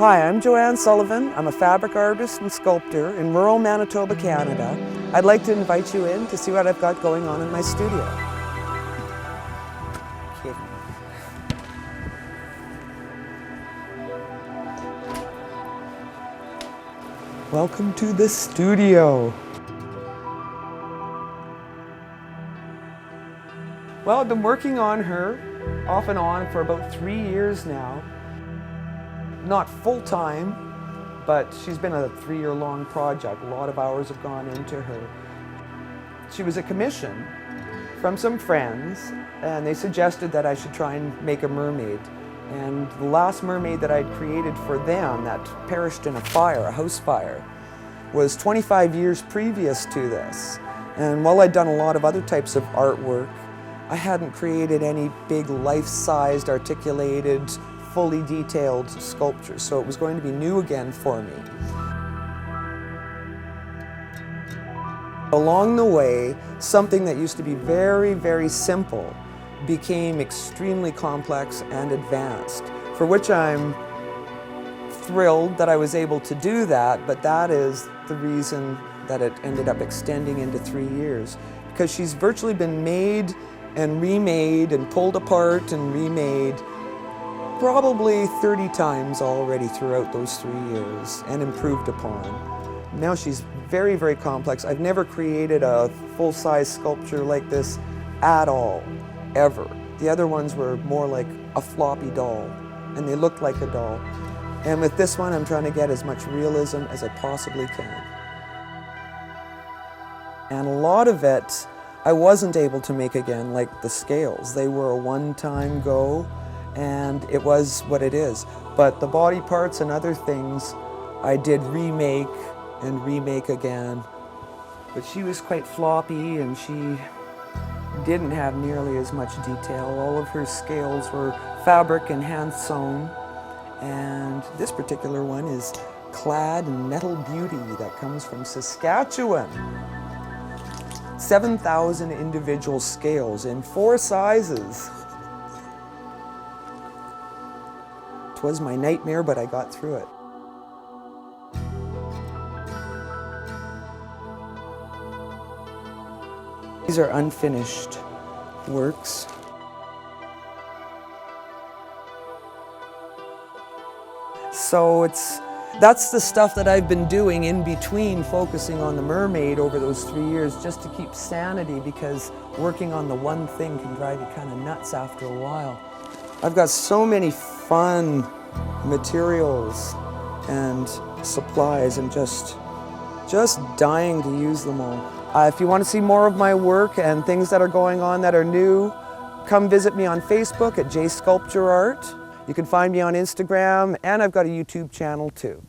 Hi, I'm Jo-Anne Sullivan. I'm a fabric artist and sculptor in rural Manitoba, Canada. I'd like to invite you in to see what I've got going on in my studio. Okay. Welcome to the studio. Well, I've been working on her off and on for about 3 years now. Not full-time, but she's been a 3-year-long project. A lot of hours have gone into her. She was a commission from some friends, and they suggested that I should try and make a mermaid. And the last mermaid that I'd created for them that perished in a fire, a house fire, was 25 years previous to this. And while I'd done a lot of other types of artwork, I hadn't created any big life-sized, articulated, fully detailed sculptures, so it was going to be new again for me. Along the way, something that used to be very, very simple became extremely complex and advanced, for which I'm thrilled that I was able to do that, but that is the reason that it ended up extending into 3 years, because she's virtually been made and remade and pulled apart and remade probably 30 times already throughout those 3 years and improved upon. Now she's very, very complex. I've never created a full-size sculpture like this at all, ever. The other ones were more like a floppy doll, and they looked like a doll. And with this one, I'm trying to get as much realism as I possibly can. And a lot of it I wasn't able to make again, like the scales. They were a one-time go, and it was what it is. But the body parts and other things I did remake and remake again. But she was quite floppy, and she didn't have nearly as much detail. All of her scales were fabric and hand sewn. And this particular one is clad in metal beauty that comes from Saskatchewan. 7,000 individual scales in 4 sizes. It was my nightmare, but I got through it. These are unfinished works. So that's the stuff that I've been doing in between focusing on the mermaid over those 3 years, just to keep sanity, because working on the one thing can drive you kind of nuts after a while. I've got so many fun materials and supplies, and just dying to use them all. If you want to see more of my work and things that are going on that are new, come visit me on Facebook at Sculpture Art. You can find me on Instagram, and I've got a YouTube channel too.